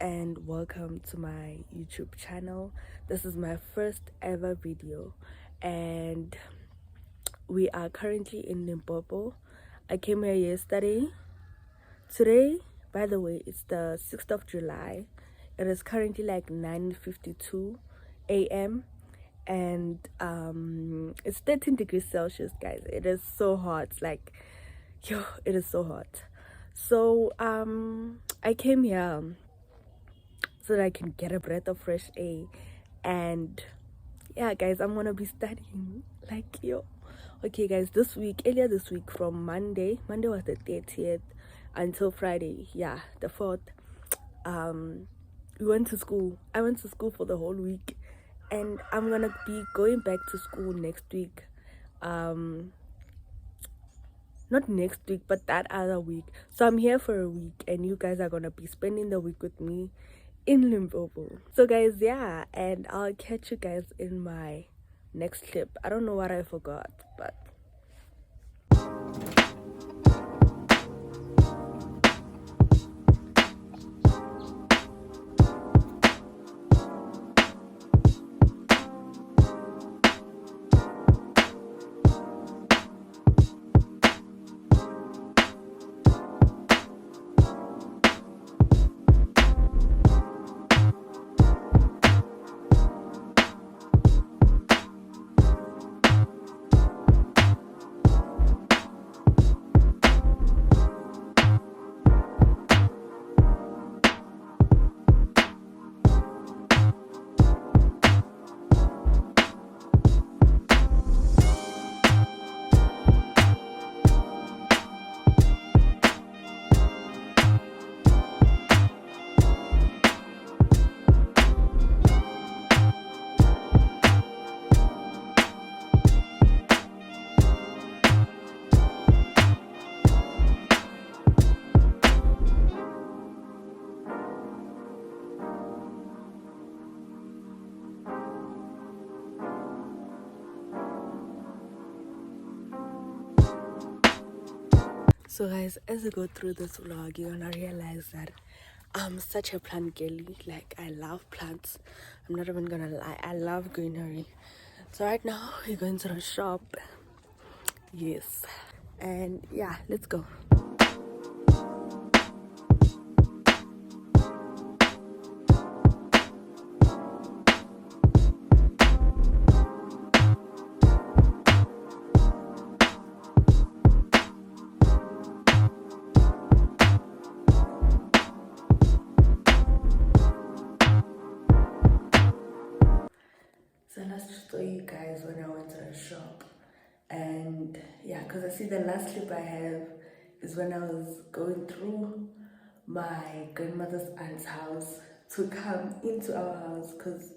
and welcome to my YouTube channel. This is my first ever video and we are currently in Limpopo. I came here yesterday. Today, by the way, it's the 6th of July. It is currently like 9:52 a.m. and it's 13 degrees Celsius, guys. It is so hot. Like, yo, it is so hot. So I came here so that I can get a breath of fresh air. And yeah, guys, I'm gonna be studying. Like, yo. Okay, guys, earlier this week, from Monday was the 30th until Friday, yeah, the 4th, we went to school. I went to school for the whole week, and I'm gonna be going back to school next week. Not next week, but that other week. So I'm here for a week, and you guys are gonna be spending the week with me in Limpopo. So guys, yeah, and I'll catch you guys in my next clip. I don't know what I forgot, but so guys, as I go through this vlog, you're gonna realize that I'm such a plant girly. Like, I love plants. I'm not even gonna lie, I love greenery. So right now we're going to the shop. Yes, and yeah, let's go. So let's show you guys when I went to the shop. And yeah, because I see the last clip I have is when I was going through my grandmother's aunt's house to come into our house, because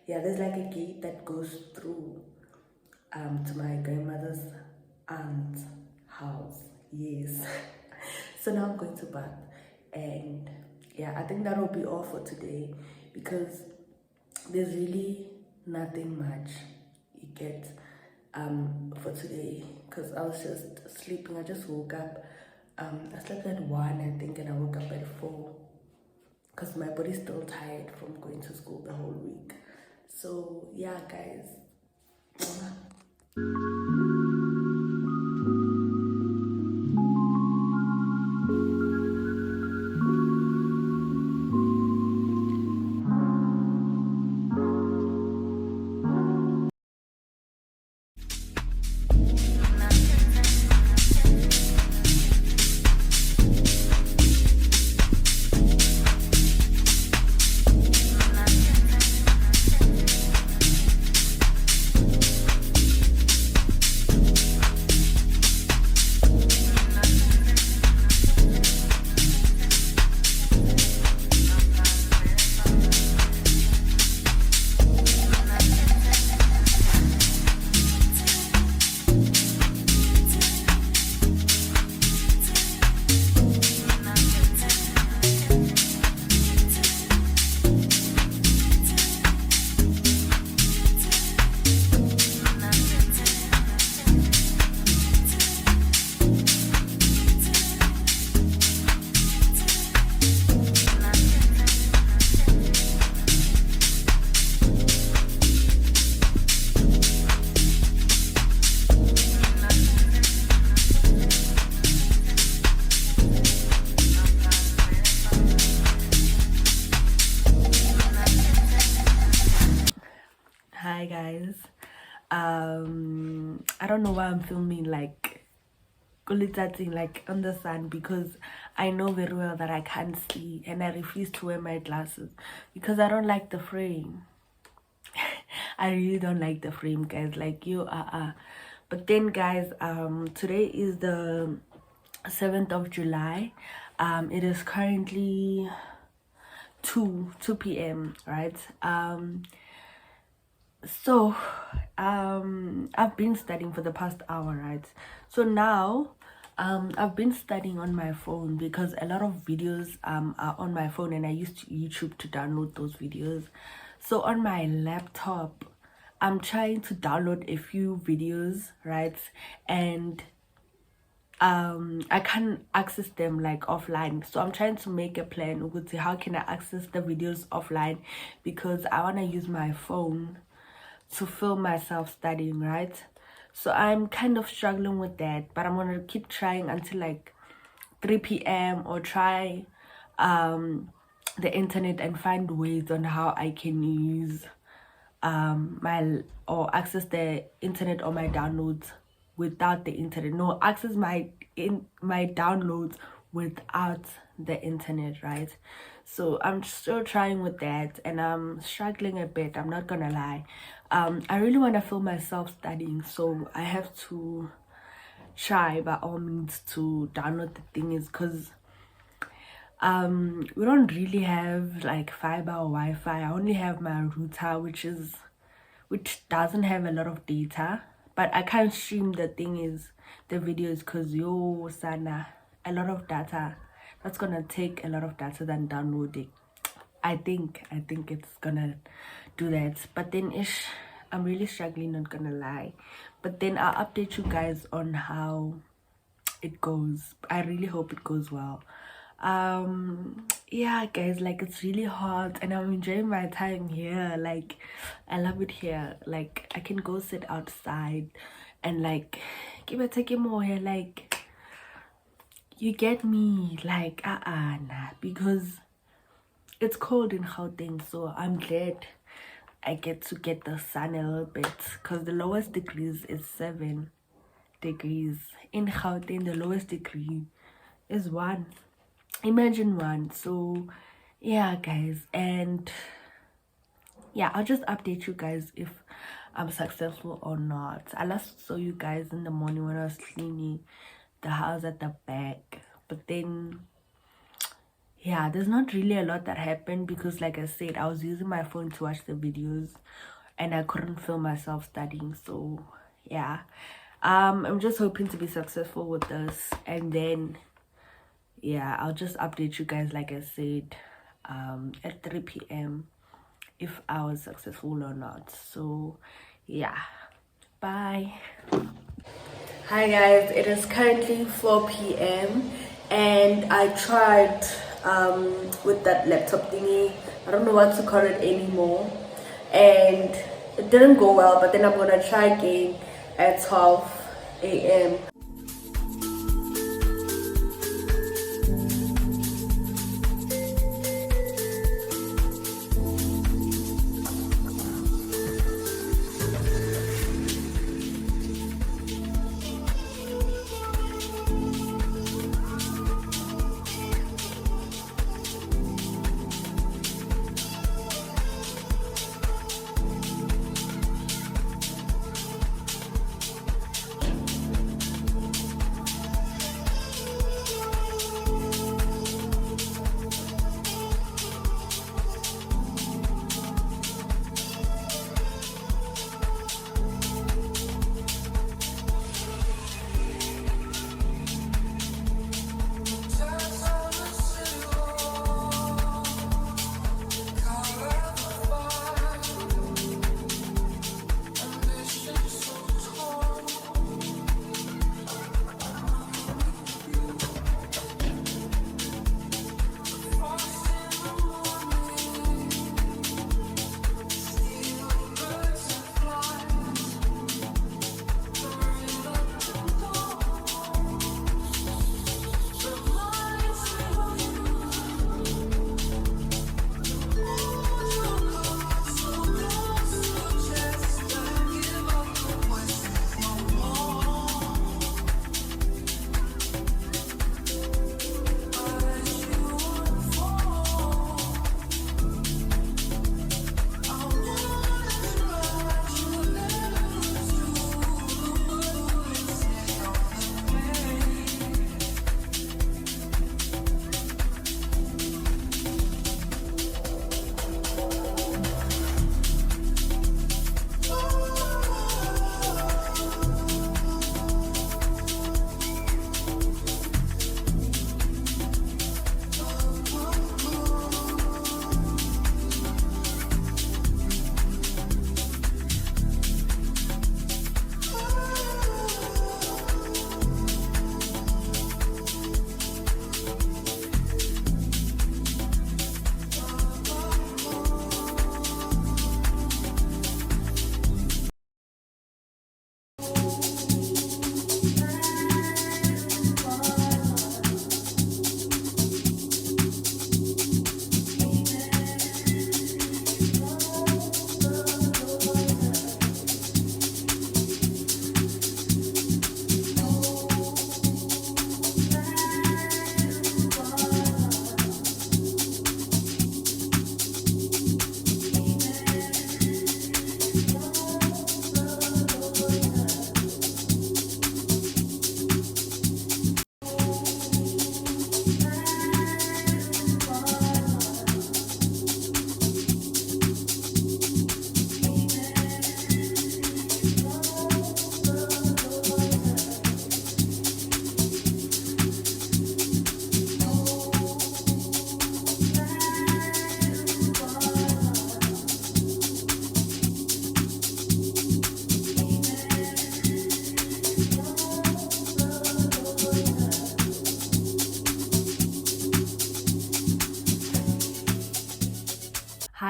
yeah, there's like a gate that goes through to my grandmother's aunt's house. Yes. So now I'm going to bath, and yeah, I think that will be all for today, because there's really nothing much you get for today, because I was just sleeping. I just woke up. I slept at 1, I think, and I woke up at 4, because my body's still tired from going to school the whole week. So yeah, guys. Hi guys. I don't know why I'm filming like on the sun, because I know very well that I can't see, and I refuse to wear my glasses because I don't like the frame. I really don't like the frame, guys. Like you but then guys, today is the 7th of July. It is currently 2 p.m, right? So I've been studying for the past hour, right? So now I've been studying on my phone because a lot of videos are on my phone, and I used YouTube to download those videos. So on my laptop I'm trying to download a few videos, right? And I can't access them like offline, so I'm trying to make a plan with how can I access the videos offline, because I want to use my phone to film myself studying, right? So I'm kind of struggling with that, but I'm gonna keep trying until like 3 p.m or try the internet and find ways on how I can use my or access the internet or my downloads without the internet. No, access my downloads without the internet, right? So I'm still trying with that, and I'm struggling a bit, I'm not gonna lie. I really want to film myself studying, so I have to try by all means to download the things, because we don't really have like fiber or Wi-Fi. I only have my router, which doesn't have a lot of data, but I can't stream the videos, because yo sana, a lot of data. That's gonna take a lot of data than downloading. I think it's gonna do that, but then I'm really struggling, not gonna lie. But then I'll update you guys on how it goes. I really hope it goes well. Yeah guys, like it's really hot and I'm enjoying my time here. Like I love it here. Like I can go sit outside and like give a take more here, like you get me, like nah, because it's cold in Gauteng, so I'm glad I get to get the sun a little bit, because the lowest degrees is 7 degrees in Gauteng. The lowest degree is 1. Imagine 1. So yeah guys, and yeah, I'll just update you guys if I'm successful or not. I last saw you guys in the morning when I was cleaning the house at the back, but then yeah, there's not really a lot that happened, because like I said, I was using my phone to watch the videos and I couldn't film myself studying. So yeah, I'm just hoping to be successful with this, and then yeah, I'll just update you guys like I said at 3 p.m if I was successful or not. So yeah, bye. Hi guys, it is currently 4 p.m and I tried with that laptop thingy, I don't know what to call it anymore, and it didn't go well. But then I'm gonna try again at 12 a.m.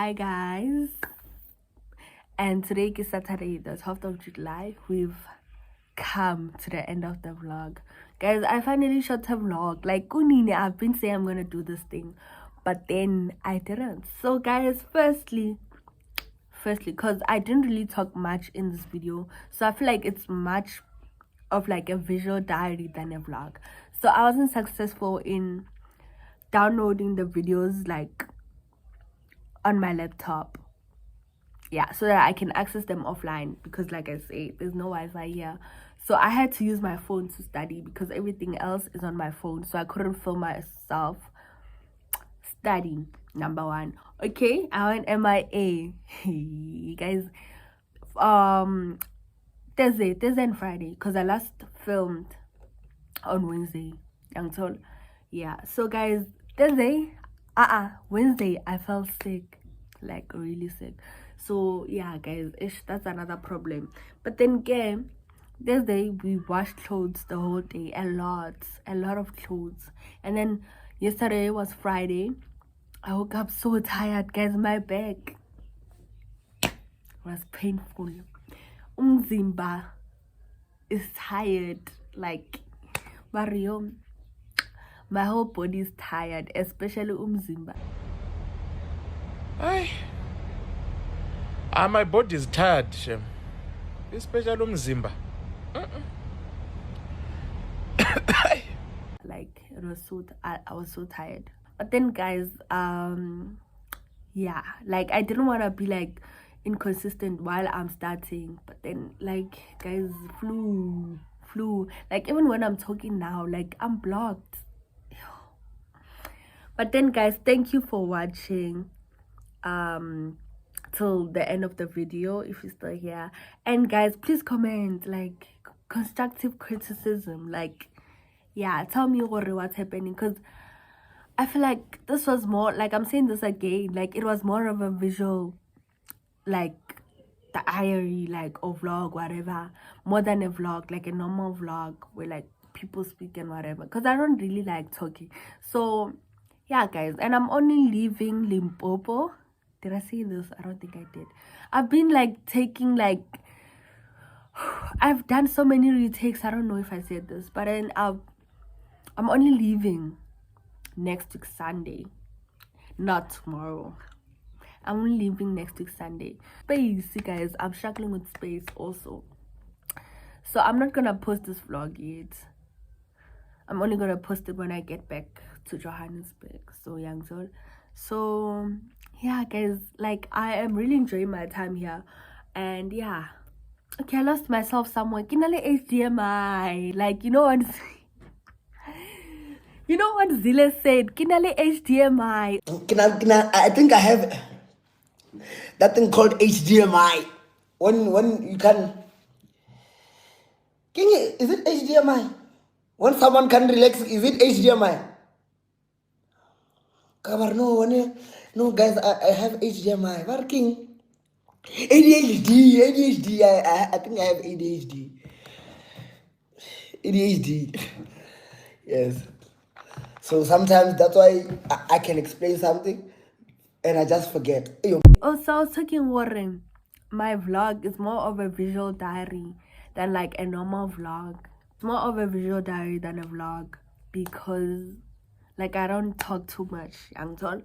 Hi guys, and today is Saturday, the 12th of July. We've come to the end of the vlog. Guys, I finally shot a vlog. Like kunini, I've been saying I'm gonna do this thing, but then I didn't. So guys, firstly, because I didn't really talk much in this video, so I feel like it's much of like a visual diary than a vlog. So I wasn't successful in downloading the videos like on my laptop, yeah, so that I can access them offline, because like I say, there's no Wi-Fi here. So I had to use my phone to study because everything else is on my phone, so I couldn't film myself studying. Number one. Okay, I went MIA. Guys, Thursday and Friday, because I last filmed on Wednesday. Young told. Yeah, so guys, Thursday, Wednesday I felt sick, like really sick. So yeah guys, that's another problem. But then again, Thursday we washed clothes the whole day, a lot of clothes. And then yesterday was Friday. I woke up so tired, guys. My back was painful. Umzimba is tired, like Mario. My whole body is tired, especially umzimba. My body is tired, Shem. Especially umzimba. Like it was so I was so tired. But then guys, yeah, like I didn't want to be like inconsistent while I'm starting, but then like guys, flu, like even when I'm talking now, like I'm blocked. But then guys, thank you for watching till the end of the video if you're still here. And guys, please comment like constructive criticism, like yeah, tell me what's happening, because I feel like this was more like, I'm saying this again, like it was more of a visual, like diary, like or vlog, whatever, more than a vlog, like a normal vlog where like people speak and whatever, because I don't really like talking. So yeah guys, and I'm only leaving Limpopo. Did I say this? I don't think I did. I've been like taking like I've done so many retakes. I don't know if I said this, but then I'm only leaving next week Sunday, not tomorrow. I'm only leaving next week Sunday. Space, guys, I'm struggling with space also, so I'm not gonna post this vlog yet. I'm only gonna post it when I get back to Johannesburg. So young soul. So yeah guys, like I am really enjoying my time here. And yeah, okay, I lost myself somewhere. Kinale HDMI, like you know what you know what Zile said, kinale HDMI. I think I have that thing called HDMI. When you can is it HDMI? When someone can relax, is it HDMI? No guys, I have HDMI. Working. ADHD. I think I have ADHD. ADHD. Yes. So sometimes that's why I can explain something and I just forget. Also, I was talking Warren, my vlog is more of a visual diary than like a normal vlog. It's more of a visual diary than a vlog, because like I don't talk too much, young tall.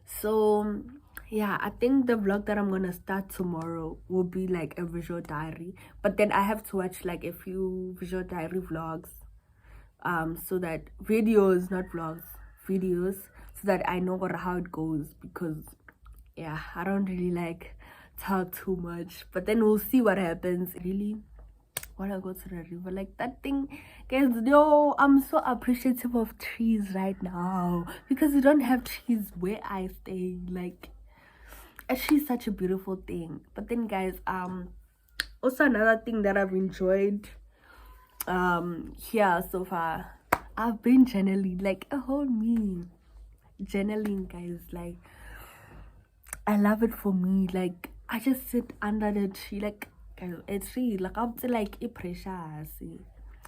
So yeah, I think the vlog that I'm gonna start tomorrow will be like a visual diary, but then I have to watch like a few visual diary vlogs, so that videos, not vlogs, videos, so that I know how it goes, because yeah, I don't really like talk too much. But then we'll see what happens. Really want to go to the river, like that thing, guys. Yo, I'm so appreciative of trees right now, because we don't have trees where I stay. Like actually such a beautiful thing. But then guys, also another thing that I've enjoyed here so far, I've been journaling, like a whole me journaling, guys. Like I love it. For me, like I just sit under the tree, like a tree, like I'm like it precious.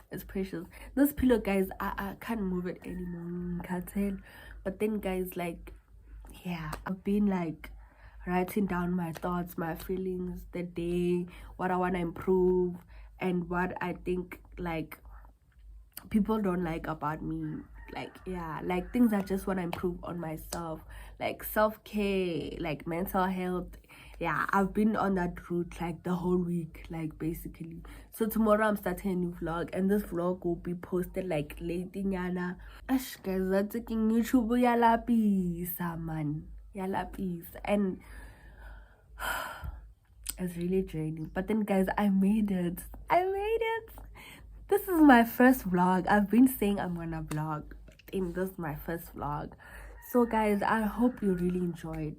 It's precious. This pillow, guys, I can't move it anymore, can't tell. But then guys, like yeah, I've been like writing down my thoughts, my feelings, the day, what I want to improve, and what I think like people don't like about me. Like, yeah, like things I just want to improve on myself, like self-care, like mental health. Yeah, I've been on that route like the whole week, like basically. So tomorrow I'm starting a new vlog, and this vlog will be posted like late in yana. Ash guys, that's taking YouTube yala pizza man, yala pizza, and it's really draining. But then guys, I made it. This is my first vlog. I've been saying I'm gonna vlog, and this is my first vlog. So guys, I hope you really enjoyed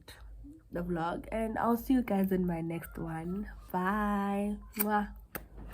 the vlog, and I'll see you guys in my next one. Bye. Mwah.